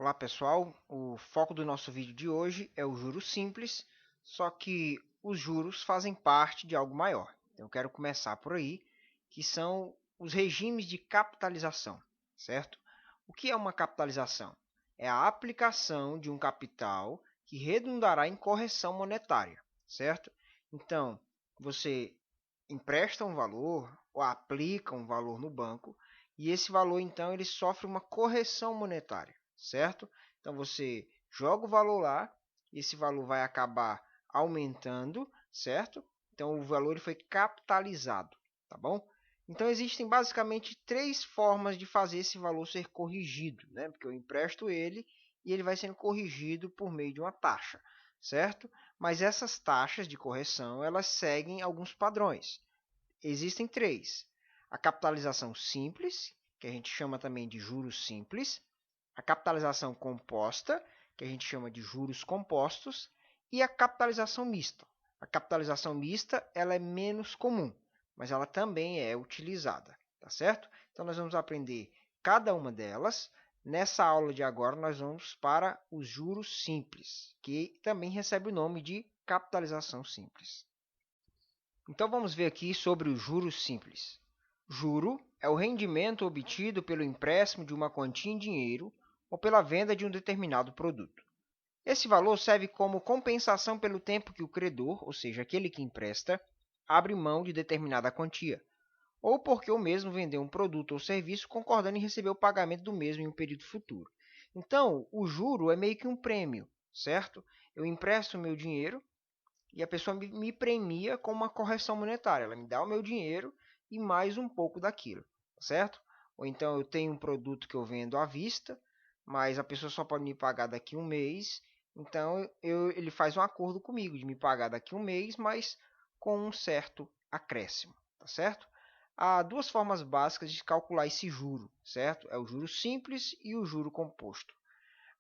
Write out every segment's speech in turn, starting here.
Olá pessoal, o foco do nosso vídeo de hoje é o juros simples, só que os juros fazem parte de algo maior. Então eu quero começar por aí, que são os regimes de capitalização, certo? O que é uma capitalização? É a aplicação de um capital que redundará em correção monetária, certo? Então, você empresta um valor ou aplica um valor no banco e esse valor então ele sofre uma correção monetária, certo? Então você joga o valor lá, esse valor vai acabar aumentando, certo? Então o valor ele foi capitalizado, tá bom? Então existem basicamente três formas de fazer esse valor ser corrigido, né? Porque eu empresto ele e ele vai sendo corrigido por meio de uma taxa, certo? Mas essas taxas de correção, elas seguem alguns padrões. Existem três: a capitalização simples, que a gente chama também de juros simples, a capitalização composta, que a gente chama de juros compostos, e a capitalização mista. A capitalização mista ela é menos comum, mas ela também é utilizada, tá certo? Então nós vamos aprender cada uma delas. Nessa aula de agora nós vamos para os juros simples, que também recebe o nome de capitalização simples. Então vamos ver aqui sobre os juros simples. Juro é o rendimento obtido pelo empréstimo de uma quantia em dinheiro ou pela venda de um determinado produto. Esse valor serve como compensação pelo tempo que o credor, ou seja, aquele que empresta, abre mão de determinada quantia, ou porque o mesmo vendeu um produto ou serviço concordando em receber o pagamento do mesmo em um período futuro. Então, o juro é meio que um prêmio, certo? Eu empresto o meu dinheiro e a pessoa me premia com uma correção monetária. Ela me dá o meu dinheiro e mais um pouco daquilo, certo? Ou então eu tenho um produto que eu vendo à vista, mas a pessoa só pode me pagar daqui a um mês. Então ele faz um acordo comigo de me pagar daqui a um mês, mas com um certo acréscimo, tá certo? Há duas formas básicas de calcular esse juro, certo? É o juro simples e o juro composto.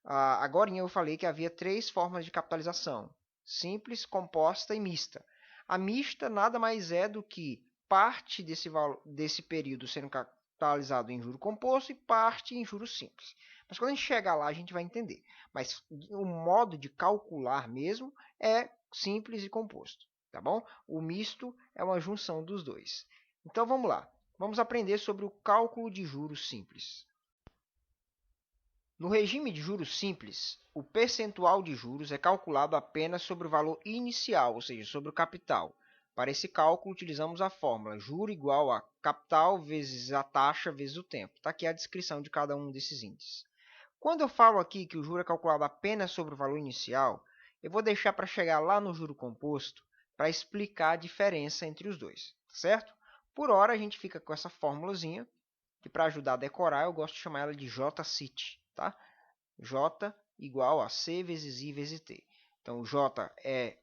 Agora eu falei que havia três formas de capitalização: simples, composta e mista. A mista nada mais é do que parte desse período sendo capitalizado em juro composto e parte em juros simples. Mas quando a gente chegar lá, a gente vai entender. Mas o modo de calcular mesmo é simples e composto, tá bom? O misto é uma junção dos dois. Então vamos lá. Vamos aprender sobre o cálculo de juros simples. No regime de juros simples, o percentual de juros é calculado apenas sobre o valor inicial, ou seja, sobre o capital. Para esse cálculo, utilizamos a fórmula juro igual a capital vezes a taxa vezes o tempo. Está aqui a descrição de cada um desses índices. Quando eu falo aqui que o juro é calculado apenas sobre o valor inicial, eu vou deixar para chegar lá no juro composto para explicar a diferença entre os dois, certo? Por hora, a gente fica com essa fórmulazinha, que para ajudar a decorar, eu gosto de chamar ela de JCIT, tá? J igual a C vezes I vezes T. Então, o J é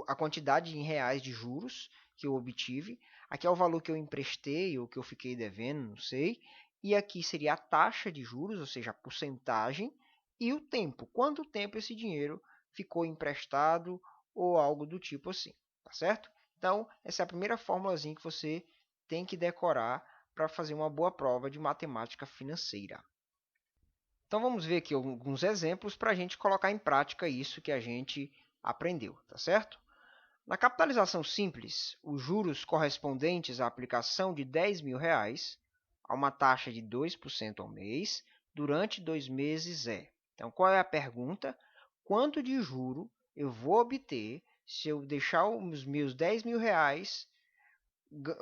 a quantidade em reais de juros que eu obtive. Aqui é o valor que eu emprestei ou que eu fiquei devendo, não sei. E aqui seria a taxa de juros, ou seja, a porcentagem. E o tempo, quanto tempo esse dinheiro ficou emprestado ou algo do tipo assim, tá certo? Então, essa é a primeira formulazinha que você tem que decorar para fazer uma boa prova de matemática financeira. Então vamos ver aqui alguns exemplos para a gente colocar em prática isso que a gente aprendeu, tá certo? Na capitalização simples, os juros correspondentes à aplicação de R$ 10.000 a uma taxa de 2% ao mês durante 2 meses é. Então, qual é a pergunta? Quanto de juro eu vou obter se eu deixar os meus R$ 10.000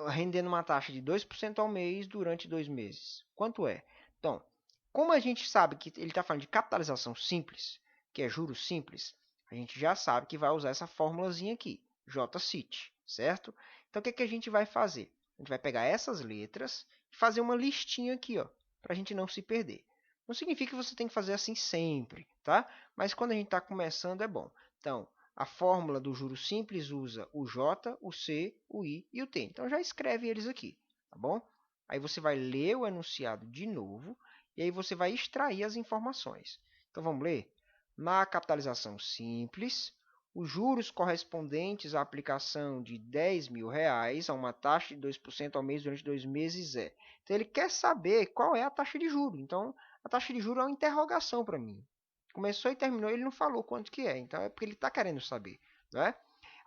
rendendo uma taxa de 2% ao mês durante 2 meses? Quanto é? Então, como a gente sabe que ele está falando de capitalização simples, que é juros simples, a gente já sabe que vai usar essa formulazinha aqui, JCIT, certo? Então, o que a gente vai fazer? A gente vai pegar essas letras e fazer uma listinha aqui, ó, para a gente não se perder. Não significa que você tem que fazer assim sempre, tá? Mas quando a gente está começando é bom. Então, a fórmula do juros simples usa o J, o C, o I e o T. Então, já escreve eles aqui, tá bom? Aí você vai ler o enunciado de novo e aí você vai extrair as informações. Então vamos ler? Na capitalização simples, os juros correspondentes à aplicação de R$ 10.000 a uma taxa de 2% ao mês durante 2 meses é. Então ele quer saber qual é a taxa de juros. Então a taxa de juros é uma interrogação para mim. Começou e terminou, ele não falou quanto que é. Então é porque ele está querendo saber, né?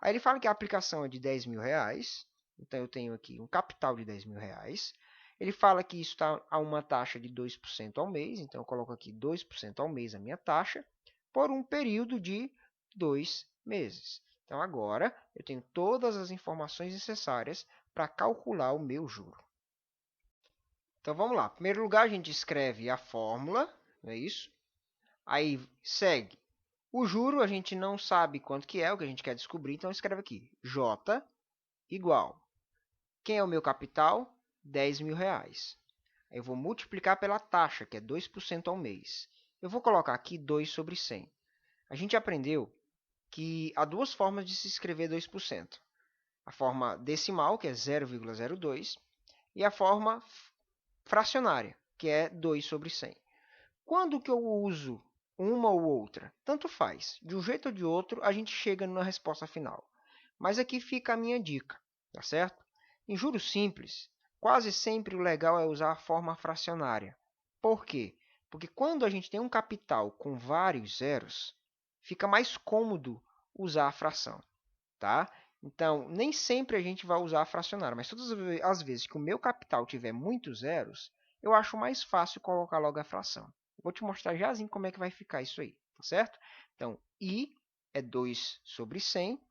Aí ele fala que a aplicação é de R$ 10.000. Então eu tenho aqui um capital de R$ 10.000. Ele fala que isso está a uma taxa de 2% ao mês. Então eu coloco aqui 2% ao mês a minha taxa, por um período de 2 meses. Então agora eu tenho todas as informações necessárias para calcular o meu juro. Então vamos lá. Em primeiro lugar, a gente escreve a fórmula, não é isso? Aí segue. O juro a gente não sabe quanto que é, o que a gente quer descobrir, então escreve aqui. J igual. Quem é o meu capital? R$ 10.000. Aí eu vou multiplicar pela taxa, que é 2% ao mês. Eu vou colocar aqui 2 sobre 100. A gente aprendeu que há duas formas de se escrever 2%. A forma decimal, que é 0,02, e a forma fracionária, que é 2 sobre 100. Quando que eu uso uma ou outra? Tanto faz. De um jeito ou de outro, a gente chega na resposta final. Mas aqui fica a minha dica, tá certo? Em juros simples, quase sempre o legal é usar a forma fracionária. Por quê? Porque quando a gente tem um capital com vários zeros, fica mais cômodo usar a fração, tá? Então, nem sempre a gente vai usar a fracionária, mas todas as vezes que o meu capital tiver muitos zeros, eu acho mais fácil colocar logo a fração. Vou te mostrar jazinho como é que vai ficar isso aí, tá certo? Então, I é 2 sobre 100.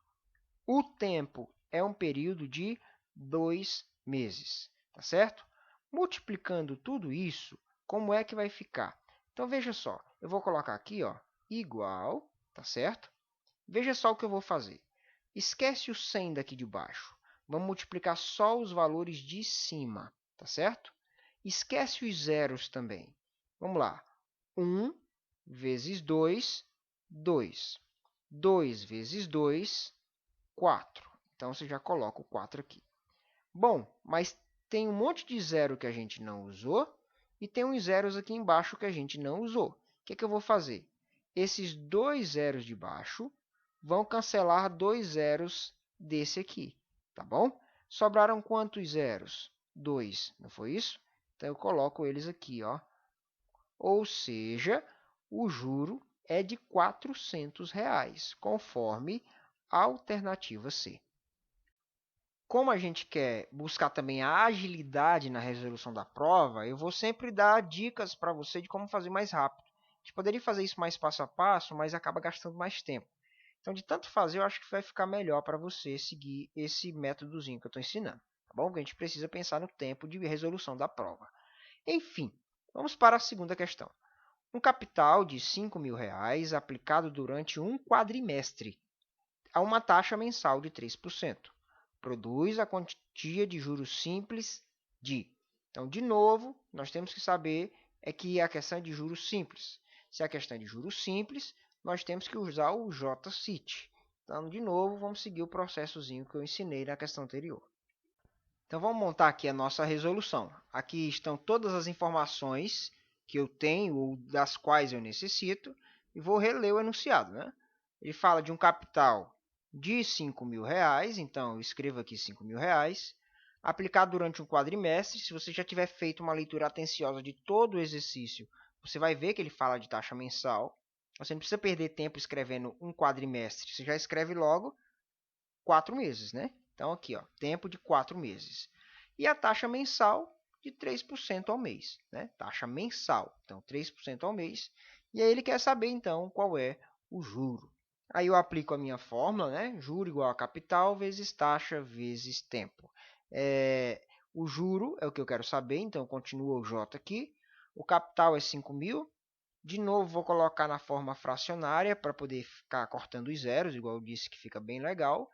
O tempo é um período de 2 meses, tá certo? Multiplicando tudo isso, como é que vai ficar? Então, veja só, eu vou colocar aqui, ó, igual, tá certo? Veja só o que eu vou fazer. Esquece o 100 daqui de baixo. Vamos multiplicar só os valores de cima, tá certo? Esquece os zeros também. Vamos lá. 1 vezes 2, 2. 2 vezes 2, 4. Então, você já coloca o 4 aqui. Bom, mas tem um monte de zero que a gente não usou e tem uns zeros aqui embaixo que a gente não usou. O que eu vou fazer? Esses dois zeros de baixo vão cancelar dois zeros desse aqui, tá bom? Sobraram quantos zeros? 2, não foi isso? Então, eu coloco eles aqui, ó. Ou seja, o juro é de R$ 400, conforme a alternativa C. Como a gente quer buscar também a agilidade na resolução da prova, eu vou sempre dar dicas para você de como fazer mais rápido. A gente poderia fazer isso mais passo a passo, mas acaba gastando mais tempo. Então, de tanto fazer, eu acho que vai ficar melhor para você seguir esse métodozinho que eu estou ensinando, tá bom? Porque a gente precisa pensar no tempo de resolução da prova. Enfim, vamos para a segunda questão. Um capital de R$ 5.000 aplicado durante um quadrimestre a uma taxa mensal de 3%. Produz a quantia de juros simples de. Então, de novo, nós temos que saber que a questão é de juros simples. Se a questão é de juros simples, nós temos que usar o JCIT. Então, de novo, vamos seguir o processozinho que eu ensinei na questão anterior. Então, vamos montar aqui a nossa resolução. Aqui estão todas as informações que eu tenho ou das quais eu necessito e vou reler o enunciado, né? Ele fala de um capital de R$ 5.000, então eu escrevo aqui R$ 5.000, aplicado durante um quadrimestre. Se você já tiver feito uma leitura atenciosa de todo o exercício, você vai ver que ele fala de taxa mensal. Você não precisa perder tempo escrevendo um quadrimestre, você já escreve logo 4 meses, né? Então, aqui, ó, tempo de 4 meses. E a taxa mensal de 3% ao mês, né? Taxa mensal, então 3% ao mês. E aí ele quer saber, então, qual é o juro. Aí eu aplico a minha fórmula, né? Juro igual a capital vezes taxa vezes tempo. O juro é o que eu quero saber, então continua o J aqui. O capital é 5.000. De novo, vou colocar na forma fracionária para poder ficar cortando os zeros, igual eu disse que fica bem legal.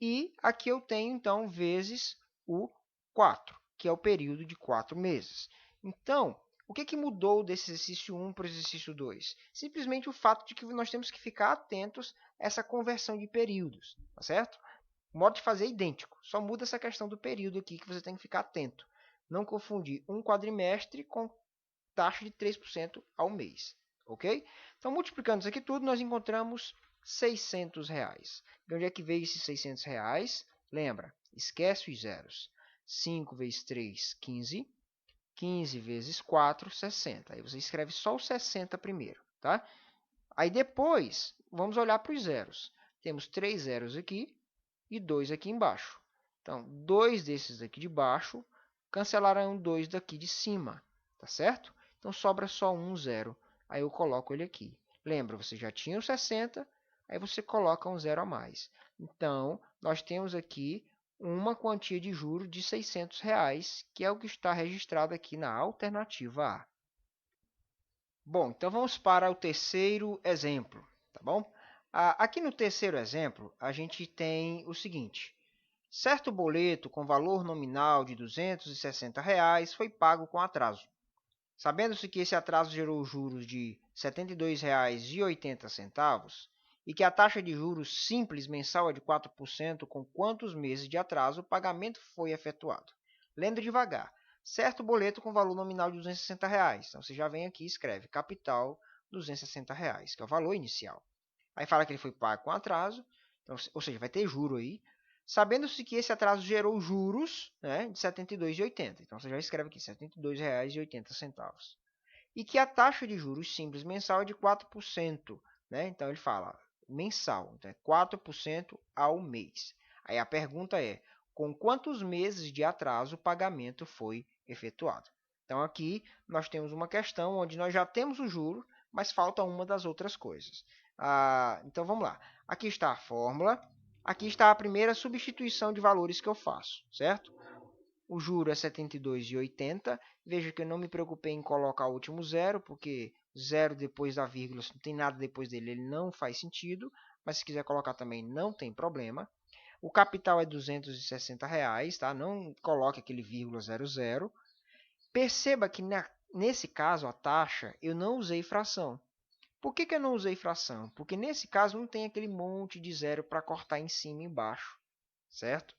E aqui eu tenho, então, vezes o 4, que é o período de 4 meses. Então, o que mudou desse exercício 1 para o exercício 2? Simplesmente o fato de que nós temos que ficar atentos a essa conversão de períodos, tá certo? O modo de fazer é idêntico, só muda essa questão do período aqui que você tem que ficar atento. Não confundir um quadrimestre com taxa de 3% ao mês, ok? Então, multiplicando isso aqui tudo, nós encontramos R$ 600. De onde é que veio esses R$ 600? Lembra, esquece os zeros. 5 vezes 3, 15. 15 vezes 4, 60. Aí você escreve só o 60 primeiro, tá? Aí depois, vamos olhar para os zeros. Temos 3 zeros aqui e 2 aqui embaixo. Então, 2 desses aqui de baixo cancelarão 2 daqui de cima, tá certo? Então, sobra só um zero. Aí eu coloco ele aqui. Lembra, você já tinha o 60, aí você coloca um zero a mais. Então, nós temos aqui uma quantia de juros de R$ 600, que é o que está registrado aqui na alternativa A. Bom, então vamos para o terceiro exemplo, tá bom? Aqui no terceiro exemplo, a gente tem o seguinte. Certo boleto com valor nominal de R$ 260 foi pago com atraso. Sabendo-se que esse atraso gerou juros de R$ 72,80 e que a taxa de juros simples mensal é de 4%, com quantos meses de atraso o pagamento foi efetuado? Lendo devagar. Certo boleto com valor nominal de R$ 260. Então, você já vem aqui e escreve capital R$ 260, que é o valor inicial. Aí fala que ele foi pago com atraso, então, ou seja, vai ter juro aí. Sabendo-se que esse atraso gerou juros, né, de R$ 72,80. Então, você já escreve aqui R$ 72,80. E que a taxa de juros simples mensal é de 4%. Né? Então, ele fala mensal, então é 4% ao mês. Aí a pergunta é, com quantos meses de atraso o pagamento foi efetuado? Então, aqui nós temos uma questão onde nós já temos o juro, mas falta uma das outras coisas. Então, vamos lá. Aqui está a fórmula. Aqui está a primeira substituição de valores que eu faço, certo? O juro é 72,80. Veja que eu não me preocupei em colocar o último zero, porque zero depois da vírgula, se não tem nada depois dele, ele não faz sentido. Mas se quiser colocar também, não tem problema. O capital é R$ 260, tá? Não coloque aquele vírgula 00. Perceba que nesse caso, a taxa, eu não usei fração. Por que eu não usei fração? Porque nesse caso não tem aquele monte de zero para cortar em cima e embaixo, certo?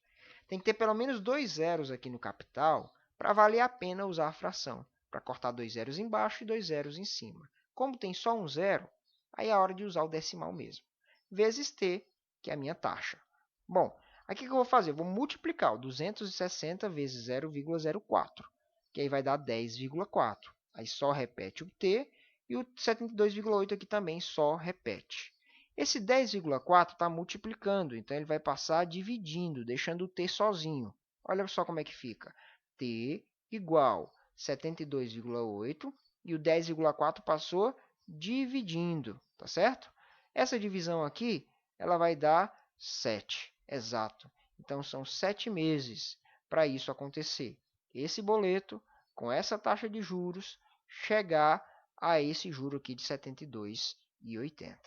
Tem que ter pelo menos 2 zeros aqui no capital para valer a pena usar a fração, para cortar 2 zeros embaixo e 2 zeros em cima. Como tem só um zero, aí é a hora de usar o decimal mesmo. Vezes t, que é a minha taxa. Bom, aqui o que eu vou fazer? Eu vou multiplicar o 260 vezes 0,04, que aí vai dar 10,4. Aí só repete o t. E o 72,8 aqui também só repete. Esse 10,4 está multiplicando, então ele vai passar dividindo, deixando o t sozinho. Olha só como é que fica. T igual 72,8 e o 10,4 passou dividindo, tá certo? Essa divisão aqui, ela vai dar 7, exato. Então, são 7 meses para isso acontecer. Esse boleto, com essa taxa de juros, chegar a esse juro aqui de R$ 72,80.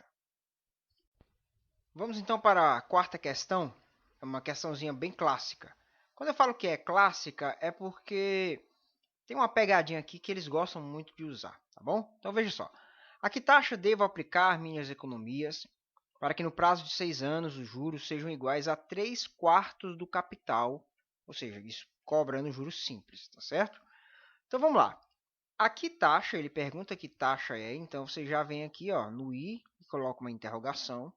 Vamos então para a quarta questão, é uma questãozinha bem clássica. Quando eu falo que é clássica, é porque tem uma pegadinha aqui que eles gostam muito de usar, tá bom? Então veja só. A que taxa devo aplicar minhas economias para que no prazo de 6 anos os juros sejam iguais a 3/4 do capital, ou seja, isso cobrando juros simples, tá certo? Então vamos lá. A que taxa, ele pergunta que taxa é, então você já vem aqui ó, no i e coloca uma interrogação.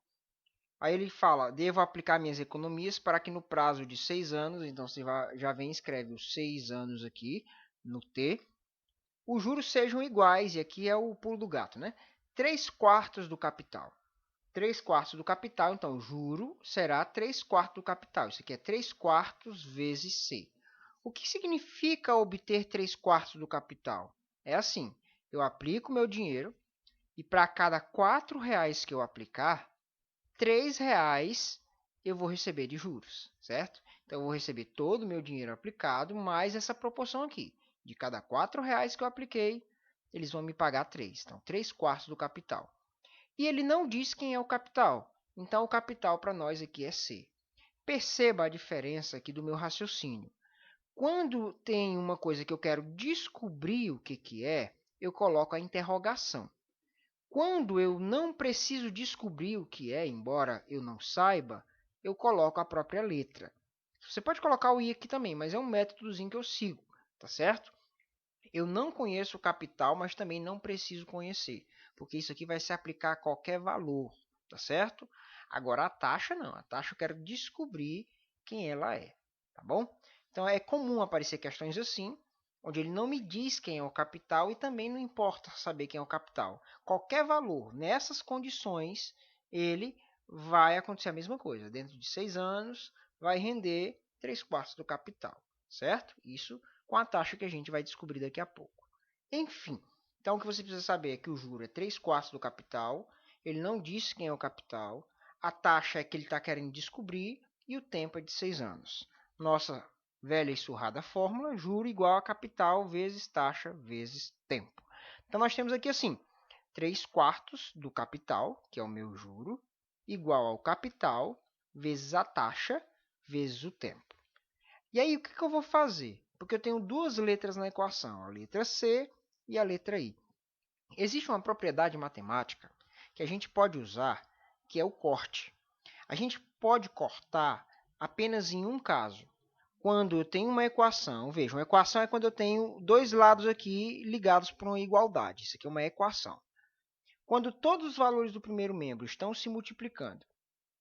Aí ele fala, devo aplicar minhas economias para que no prazo de 6 anos, então você já vem e escreve os 6 anos aqui no t, os juros sejam iguais, e aqui é o pulo do gato, né? 3/4 do capital. 3/4 do capital, então o juro será 3/4 do capital. Isso aqui é 3/4 vezes c. O que significa obter 3/4 do capital? É assim, eu aplico meu dinheiro e para cada R$ 4 que eu aplicar, R$ 3 eu vou receber de juros, certo? Então, eu vou receber todo o meu dinheiro aplicado, mais essa proporção aqui. De cada R$ 4 que eu apliquei, eles vão me pagar 3. Então, 3/4 do capital. E ele não diz quem é o capital. Então, o capital para nós aqui é C. Perceba a diferença aqui do meu raciocínio. Quando tem uma coisa que eu quero descobrir o que é, eu coloco a interrogação. Quando eu não preciso descobrir o que é, embora eu não saiba, eu coloco a própria letra. Você pode colocar o i aqui também, mas é um métodozinho que eu sigo, tá certo? Eu não conheço o capital, mas também não preciso conhecer, porque isso aqui vai se aplicar a qualquer valor, tá certo? Agora a taxa não, a taxa eu quero descobrir quem ela é, tá bom? Então é comum aparecer questões assim, onde ele não me diz quem é o capital e também não importa saber quem é o capital. Qualquer valor nessas condições, ele vai acontecer a mesma coisa. Dentro de 6 anos, vai render 3/4 do capital, certo? Isso com a taxa que a gente vai descobrir daqui a pouco. Enfim, então o que você precisa saber é que o juro é 3/4 do capital, ele não diz quem é o capital, a taxa é que ele está querendo descobrir e o tempo é de 6 anos. Nossa velha e surrada fórmula, juro igual a capital vezes taxa vezes tempo. Então nós temos aqui assim, 3/4 do capital, que é o meu juro, igual ao capital vezes a taxa vezes o tempo. E aí o que eu vou fazer? Porque eu tenho duas letras na equação, a letra C e a letra I. Existe uma propriedade matemática que a gente pode usar, que é o corte. A gente pode cortar apenas em um caso. Quando eu tenho uma equação, veja, uma equação é quando eu tenho dois lados aqui ligados por uma igualdade. Isso aqui é uma equação. Quando todos os valores do primeiro membro estão se multiplicando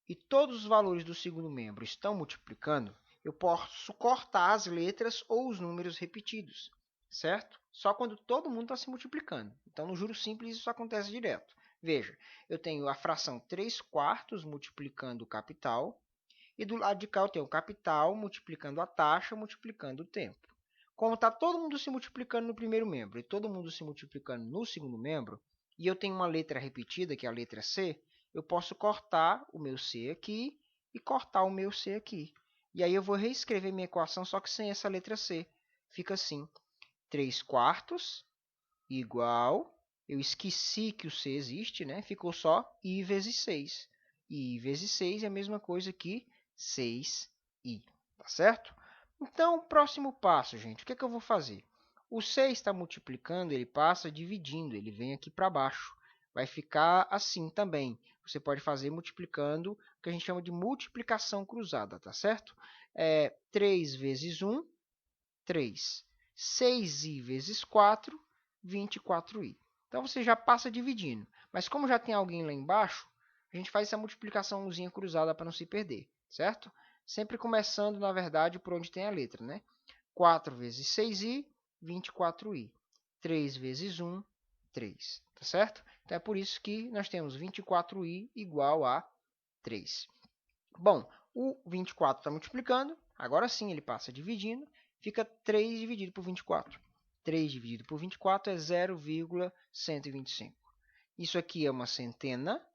e todos os valores do segundo membro estão multiplicando, eu posso cortar as letras ou os números repetidos, certo? Só quando todo mundo está se multiplicando. Então, no juro simples, isso acontece direto. Veja, eu tenho a fração 3/4 multiplicando o capital, e do lado de cá eu tenho o capital multiplicando a taxa, multiplicando o tempo. Como está todo mundo se multiplicando no primeiro membro e todo mundo se multiplicando no segundo membro, e eu tenho uma letra repetida, que é a letra C, eu posso cortar o meu C aqui e cortar o meu C aqui. E aí eu vou reescrever minha equação, só que sem essa letra C. Fica assim, 3/4 igual, eu esqueci que o C existe, né? Ficou só I vezes 6. I vezes 6 é a mesma coisa que 6i, tá certo? Então, o próximo passo, gente, o que é que eu vou fazer? O 6 está multiplicando, ele passa dividindo, ele vem aqui para baixo. Vai ficar assim também. Você pode fazer multiplicando, o que a gente chama de multiplicação cruzada, tá certo? 3 vezes 1, 3. 6i vezes 4, 24i. Então, você já passa dividindo. Mas como já tem alguém lá embaixo, a gente faz essa multiplicaçãozinha cruzada para não se perder, certo? Sempre começando, na verdade, por onde tem a letra, né? 4 vezes 6i, 24i. 3 vezes 1, 3. Tá certo? Então, é por isso que nós temos 24i igual a 3. Bom, o 24 está multiplicando, agora sim ele passa dividindo, fica 3 dividido por 24. 3 dividido por 24 é 0,125. Isso aqui é uma centena,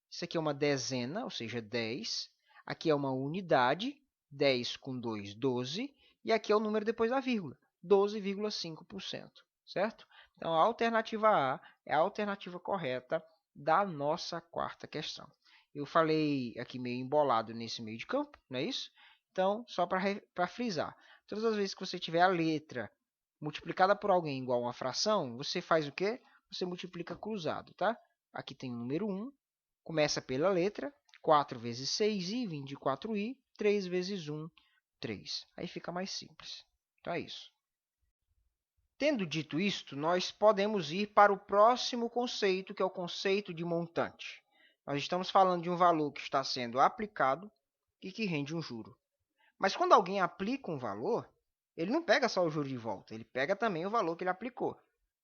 isso aqui é uma dezena, ou seja, 10. Aqui é uma unidade, 10 com 2, 12. E aqui é o número depois da vírgula, 12,5%, certo? Então, a alternativa A é a alternativa correta da nossa quarta questão. Eu falei aqui meio embolado nesse meio de campo, não é isso? Então, só para frisar, todas as vezes que você tiver a letra multiplicada por alguém igual a uma fração, você faz o quê? Você multiplica cruzado, tá? Aqui tem o número 1, começa pela letra, 4 vezes 6i, 24i, 3 vezes 1, 3. Aí fica mais simples. Então é isso. Tendo dito isto, nós podemos ir para o próximo conceito, que é o conceito de montante. Nós estamos falando de um valor que está sendo aplicado e que rende um juro. Mas quando alguém aplica um valor, ele não pega só o juro de volta, ele pega também o valor que ele aplicou.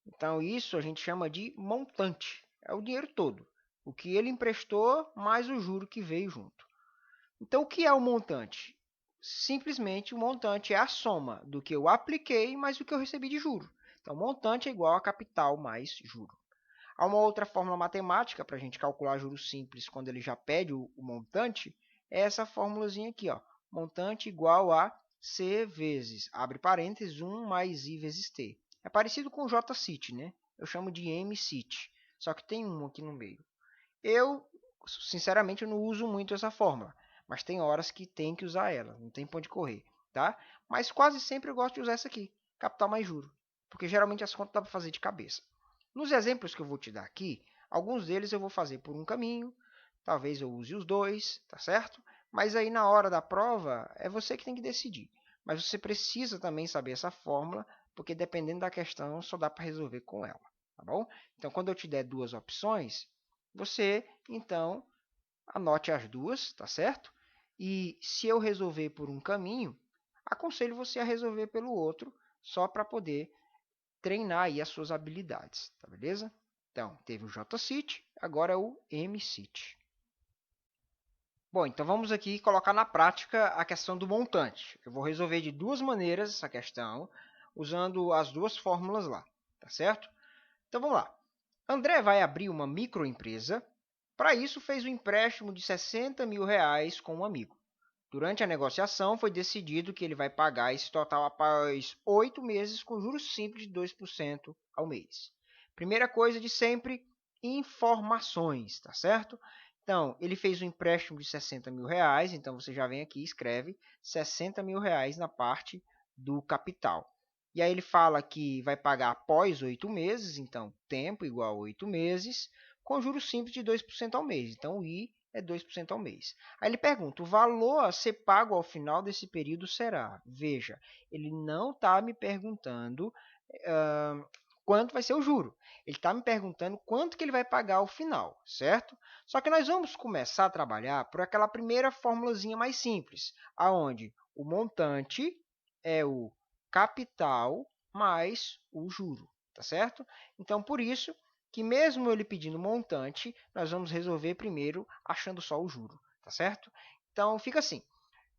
Então, isso a gente chama de montante. É o dinheiro todo. O que ele emprestou, mais o juro que veio junto. Então, o que é o montante? Simplesmente, o montante é a soma do que eu apliquei mais o que eu recebi de juro. Então, montante é igual a capital mais juro. Há uma outra fórmula matemática para a gente calcular juros simples quando ele já pede o montante, é essa fórmulazinha aqui, ó. Montante igual a C vezes, abre parênteses, 1 mais I vezes T. É parecido com o J-CIT, né? Eu chamo de M-CIT, só que tem um aqui no meio. Eu, sinceramente, eu não uso muito essa fórmula, mas tem horas que tem que usar ela, não tem pra onde correr, tá? Mas quase sempre eu gosto de usar essa aqui, capital mais juro, porque geralmente as contas dá para fazer de cabeça. Nos exemplos que eu vou te dar aqui, alguns deles eu vou fazer por um caminho, talvez eu use os dois, tá certo? Mas aí na hora da prova é você que tem que decidir. Mas você precisa também saber essa fórmula, porque dependendo da questão só dá para resolver com ela, tá bom? Então quando eu te der duas opções, você então anote as duas, tá certo? E se eu resolver por um caminho, aconselho você a resolver pelo outro, só para poder treinar aí as suas habilidades, tá beleza? Então, teve o JCit, agora é o MCit. Bom, então vamos aqui colocar na prática a questão do montante. Eu vou resolver de duas maneiras essa questão, usando as duas fórmulas lá, tá certo? Então vamos lá. André vai abrir uma microempresa. Para isso, fez um empréstimo de R$60 mil com um amigo. Durante a negociação, foi decidido que ele vai pagar esse total após 8 meses com juros simples de 2% ao mês. Primeira coisa de sempre, informações, tá certo? Então, ele fez um empréstimo de R$60 mil, então você já vem aqui e escreve R$60 mil na parte do capital. E aí ele fala que vai pagar após 8 meses, então tempo igual a 8 meses, com juros simples de 2% ao mês. Então o I é 2% ao mês. Aí ele pergunta, o valor a ser pago ao final desse período será? Veja, ele não está me perguntando quanto vai ser o juro. Ele está me perguntando quanto que ele vai pagar ao final, certo? Só que nós vamos começar a trabalhar por aquela primeira formulazinha mais simples, aonde o montante é o capital mais o juro, tá certo? Então, por isso que mesmo ele pedindo montante, nós vamos resolver primeiro achando só o juro, tá certo? Então, fica assim,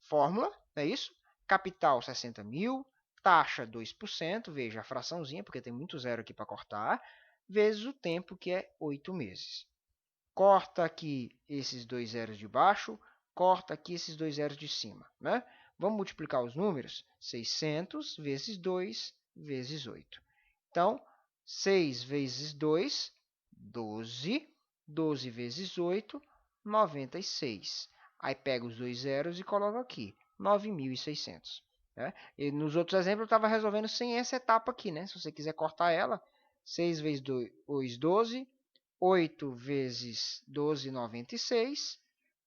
fórmula, não é isso? Capital 60 mil, taxa 2%, veja a fraçãozinha, porque tem muito zero aqui para cortar, vezes o tempo, que é 8 meses. Corta aqui esses dois zeros de baixo, corta aqui esses dois zeros de cima, né? Vamos multiplicar os números? 600 vezes 2 vezes 8. Então, 6 vezes 2, 12. 12 vezes 8, 96. Aí pega os dois zeros e coloca aqui, 9.600. Né? E nos outros exemplos eu estava resolvendo sem essa etapa aqui, né? Se você quiser cortar ela, 6 vezes 2, 12. 8 vezes 12, 96.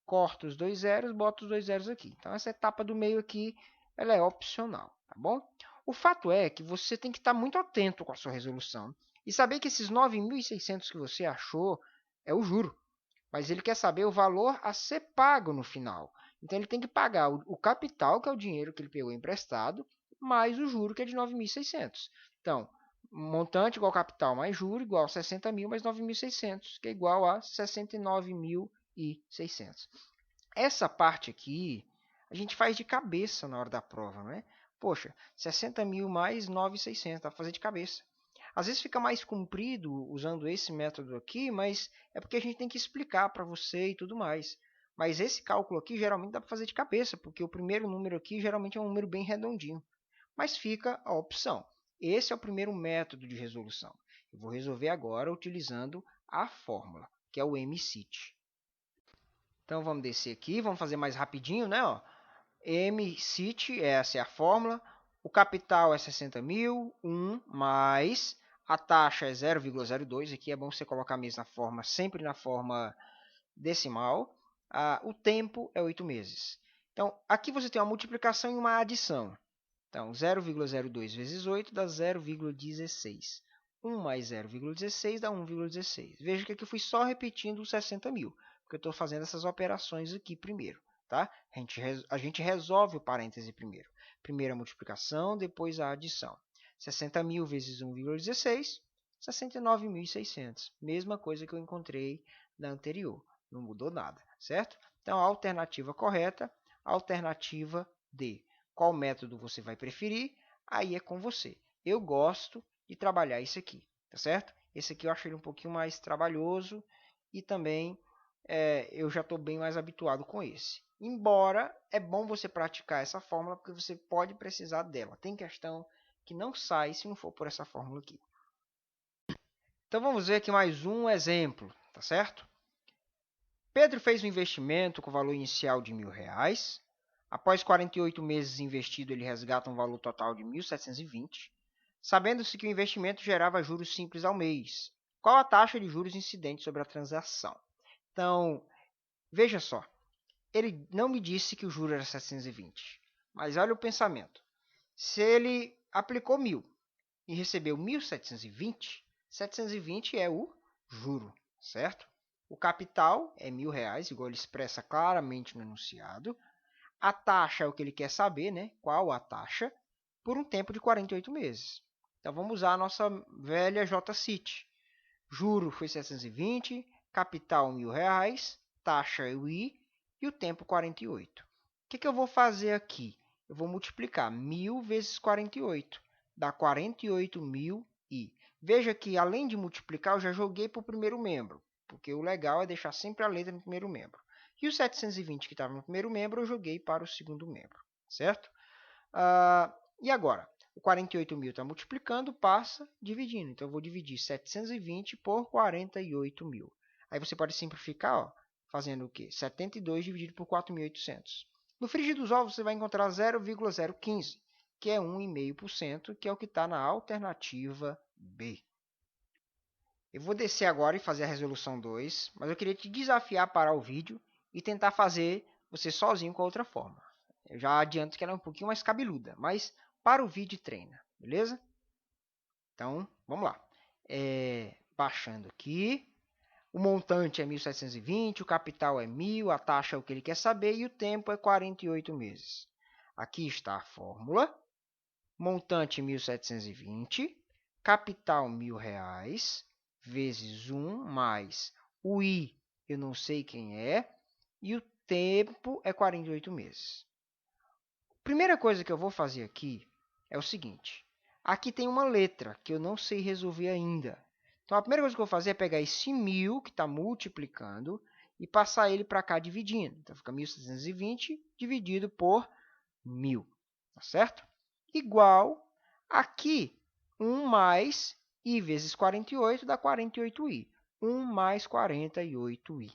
Corto os dois zeros, boto os dois zeros aqui. Então, essa etapa do meio aqui, ela é opcional, tá bom? O fato é que você tem que estar muito atento com a sua resolução e saber que esses 9.600 que você achou é o juro. Mas ele quer saber o valor a ser pago no final. Então, ele tem que pagar o capital, que é o dinheiro que ele pegou emprestado, mais o juro, que é de 9.600. Então, montante igual capital mais juro igual a 60 mil mais 9.600, que é igual a 69.600. Essa parte aqui a gente faz de cabeça na hora da prova, não é? Poxa, 60 mil mais 9.600, dá para fazer de cabeça. Às vezes fica mais comprido usando esse método aqui, mas é porque a gente tem que explicar para você e tudo mais. Mas esse cálculo aqui geralmente dá para fazer de cabeça, porque o primeiro número aqui geralmente é um número bem redondinho. Mas fica a opção. Esse é o primeiro método de resolução. Eu vou resolver agora utilizando a fórmula, que é o MCit. Então vamos descer aqui, vamos fazer mais rapidinho, né? Ó. MCit, essa é a fórmula. O capital é 60 mil, 1 mais a taxa é 0,02. Aqui é bom você colocar mesmo na forma, sempre na forma decimal. O tempo é 8 meses. Então, aqui você tem uma multiplicação e uma adição. Então, 0,02 vezes 8 dá 0,16. 1 mais 0,16 dá 1,16. Veja que aqui eu fui só repetindo os 60 mil, porque eu estou fazendo essas operações aqui primeiro. Tá? A gente resolve o parêntese primeiro. Primeiro a multiplicação, depois a adição. 60 mil vezes 1,16, 69.600. Mesma coisa que eu encontrei na anterior. Não mudou nada, certo? Então, a alternativa correta, a alternativa D. Qual método você vai preferir? Aí é com você. Eu gosto de trabalhar isso aqui, tá certo? Esse aqui eu achei ele um pouquinho mais trabalhoso e também eu já estou bem mais habituado com esse. Embora é bom você praticar essa fórmula porque você pode precisar dela. Tem questão que não sai se não for por essa fórmula aqui. Então vamos ver aqui mais um exemplo, tá certo? Pedro fez um investimento com valor inicial de R$1.000. Após 48 meses investido, ele resgata um valor total de 1.720, sabendo-se que o investimento gerava juros simples ao mês. Qual a taxa de juros incidente sobre a transação? Então, veja só, ele não me disse que o juro era 720, mas olha o pensamento. Se ele aplicou 1.000 e recebeu 1.720, 720 é o juro, certo? O capital é R$1.000, igual ele expressa claramente no enunciado. A taxa é o que ele quer saber, né? Qual a taxa? Por um tempo de 48 meses. Então vamos usar a nossa velha JCIT. Juro foi 720, capital R$1.000, taxa UI e o tempo 48. O que eu vou fazer aqui? Eu vou multiplicar 1.000 vezes 48, dá 48.000 e... Veja que, além de multiplicar, eu já joguei para o primeiro membro, porque o legal é deixar sempre a letra no primeiro membro. E o 720 que estava no primeiro membro, eu joguei para o segundo membro, certo? E agora? O 48.000 está multiplicando, passa dividindo. Então, eu vou dividir 720 por 48.000. Aí você pode simplificar, ó, fazendo o quê? 72 dividido por 4.800. No frigir dos ovos, você vai encontrar 0,015, que é 1,5%, que é o que está na alternativa B. Eu vou descer agora e fazer a resolução 2, mas eu queria te desafiar a parar o vídeo e tentar fazer você sozinho com a outra forma. Eu já adianto que ela é um pouquinho mais cabeluda, mas para o vídeo e treina, beleza? Então, vamos lá. Baixando aqui, o montante é 1.720, o capital é 1.000, a taxa é o que ele quer saber e o tempo é 48 meses. Aqui está a fórmula. Montante 1.720, capital R$1.000, vezes 1 mais o I, eu não sei quem é, e o tempo é 48 meses. Primeira coisa que eu vou fazer aqui é o seguinte. Aqui tem uma letra que eu não sei resolver ainda. Então, a primeira coisa que eu vou fazer é pegar esse 1.000 que está multiplicando e passar ele para cá dividindo. Então, fica 1.720 dividido por 1.000, tá certo? Igual aqui, 1 mais I vezes 48 dá 48i. 1 mais 48i,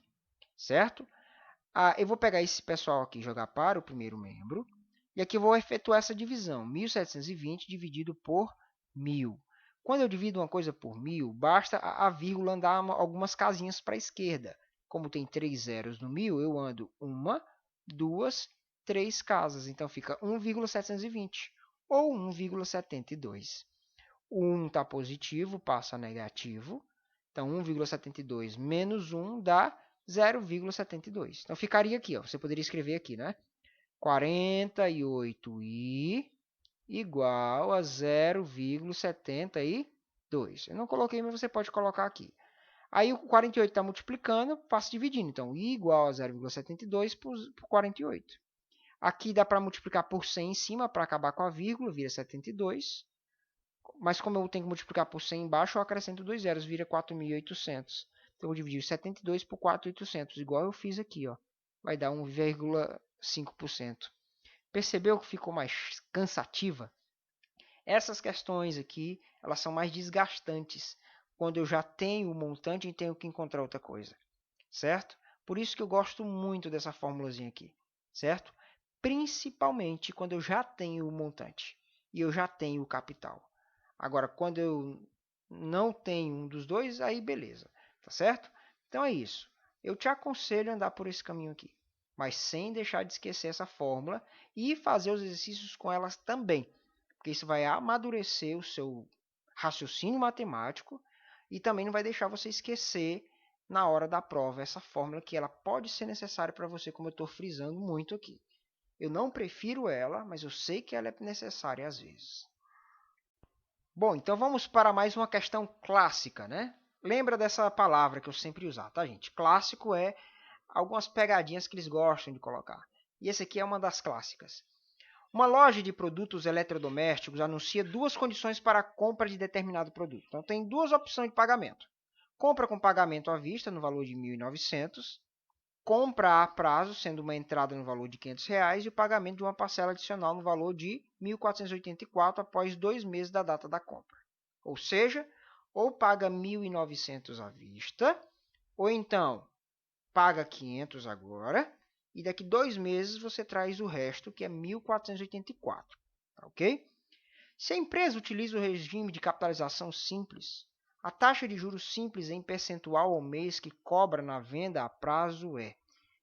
certo? Eu vou pegar esse pessoal aqui e jogar para o primeiro membro. E aqui eu vou efetuar essa divisão. 1.720 dividido por 1.000. Quando eu divido uma coisa por 1.000, basta a vírgula andar algumas casinhas para a esquerda. Como tem 3 zeros no 1.000, eu ando 1, 2, 3 casas. Então, fica 1,720 ou 1,72. O 1 está positivo, passa a negativo. Então, 1,72 menos 1 dá 0,72. Então, ficaria aqui. Ó. Você poderia escrever aqui, né? 48i igual a 0,72. Eu não coloquei, mas você pode colocar aqui. Aí, o 48 está multiplicando, passa dividindo. Então, i igual a 0,72 por 48. Aqui dá para multiplicar por 100 em cima para acabar com a vírgula, vira 72. Mas como eu tenho que multiplicar por 100 embaixo, eu acrescento 2 zeros, vira 4.800. Então, eu vou dividir 72 por 4.800, igual eu fiz aqui. Ó. Vai dar 1,5%. Percebeu que ficou mais cansativa? Essas questões aqui, elas são mais desgastantes. Quando eu já tenho o montante e tenho que encontrar outra coisa. Certo? Por isso que eu gosto muito dessa formulazinha aqui. Certo? Principalmente quando eu já tenho o montante e eu já tenho o capital. Agora, quando eu não tenho um dos dois, aí beleza, tá certo? Então é isso. Eu te aconselho a andar por esse caminho aqui, mas sem deixar de esquecer essa fórmula e fazer os exercícios com elas também, porque isso vai amadurecer o seu raciocínio matemático e também não vai deixar você esquecer na hora da prova essa fórmula que ela pode ser necessária para você, como eu estou frisando muito aqui. Eu não prefiro ela, mas eu sei que ela é necessária às vezes. Bom, então vamos para mais uma questão clássica, né? Lembra dessa palavra que eu sempre usar, tá, gente? Clássico é algumas pegadinhas que eles gostam de colocar. E esse aqui é uma das clássicas. Uma loja de produtos eletrodomésticos anuncia duas condições para a compra de determinado produto. Então, tem duas opções de pagamento. Compra com pagamento à vista, no valor de R$ 1.900. Compra a prazo, sendo uma entrada no valor de R$ 500 e o pagamento de uma parcela adicional no valor de R$ 1.484 após 2 meses da data da compra. Ou seja, ou paga R$ 1.900 à vista, ou então paga 500 agora, e daqui 2 meses você traz o resto, que é 1.484. Tá, ok? Se a empresa utiliza o regime de capitalização simples, a taxa de juros simples em percentual ao mês que cobra na venda a prazo é.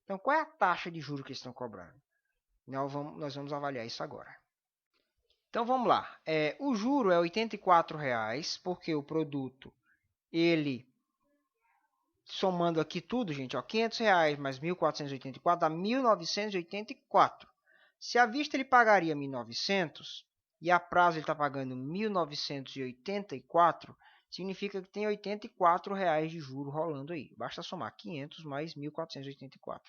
Então, qual é a taxa de juros que eles estão cobrando? Nós vamos avaliar isso agora. Então, vamos lá. O juro é R$ 84, porque o produto, ele, somando aqui tudo, gente, ó, R$ 500 mais 1.484 dá 1.984. Se à vista ele pagaria 1.900, e a prazo ele está pagando 1.984, significa que tem R$ 84 de juro rolando aí. Basta somar 500 mais 1.484.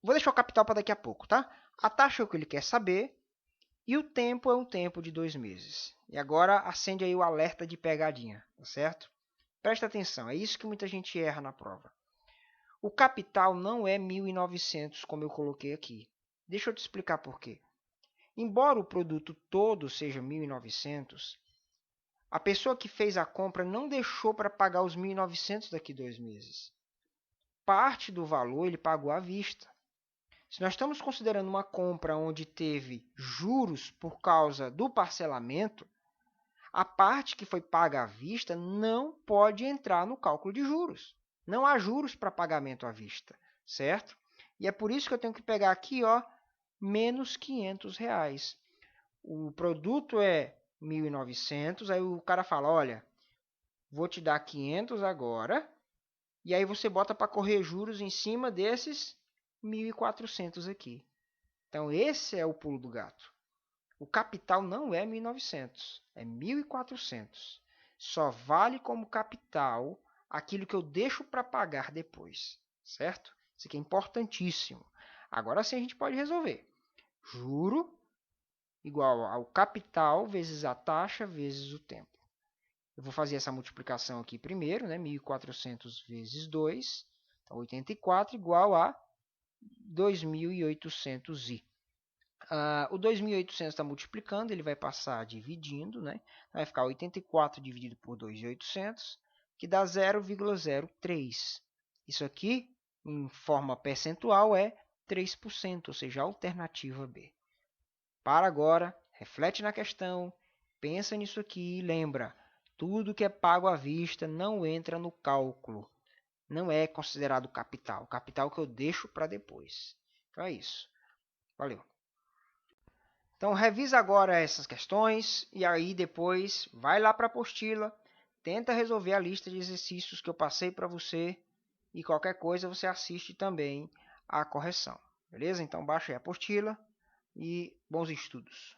Vou deixar o capital para daqui a pouco, tá? A taxa é o que ele quer saber e o tempo é um tempo de 2 meses. E agora acende aí o alerta de pegadinha, tá certo? Presta atenção, é isso que muita gente erra na prova. O capital não é 1.900 como eu coloquei aqui. Deixa eu te explicar por quê. Embora o produto todo seja 1.900, a pessoa que fez a compra não deixou para pagar os 1.900 daqui a 2 meses. Parte do valor ele pagou à vista. Se nós estamos considerando uma compra onde teve juros por causa do parcelamento, a parte que foi paga à vista não pode entrar no cálculo de juros. Não há juros para pagamento à vista, certo? E é por isso que eu tenho que pegar aqui, ó, menos R$500. O produto é 1.900, aí o cara fala, olha, vou te dar 500 agora, e aí você bota para correr juros em cima desses 1.400 aqui. Então esse é o pulo do gato. O capital não é 1.900, é 1.400. Só vale como capital aquilo que eu deixo para pagar depois, certo? Isso aqui é importantíssimo. Agora sim a gente pode resolver. Juro igual ao capital vezes a taxa vezes o tempo. Eu vou fazer essa multiplicação aqui primeiro, né? 1.400 vezes 2, então 84 igual a 2.800i. O 2.800 está multiplicando, ele vai passar dividindo, né? Vai ficar 84 dividido por 2.800, que dá 0,03. Isso aqui, em forma percentual, é 3%, ou seja, a alternativa B. Para agora, reflete na questão, pensa nisso aqui e lembra, tudo que é pago à vista não entra no cálculo, não é considerado capital, capital que eu deixo para depois. Então é isso. Valeu! Então revisa agora essas questões e aí depois vai lá para a apostila, tenta resolver a lista de exercícios que eu passei para você e qualquer coisa você assiste também a correção. Beleza? Então baixa aí a apostila e bons estudos.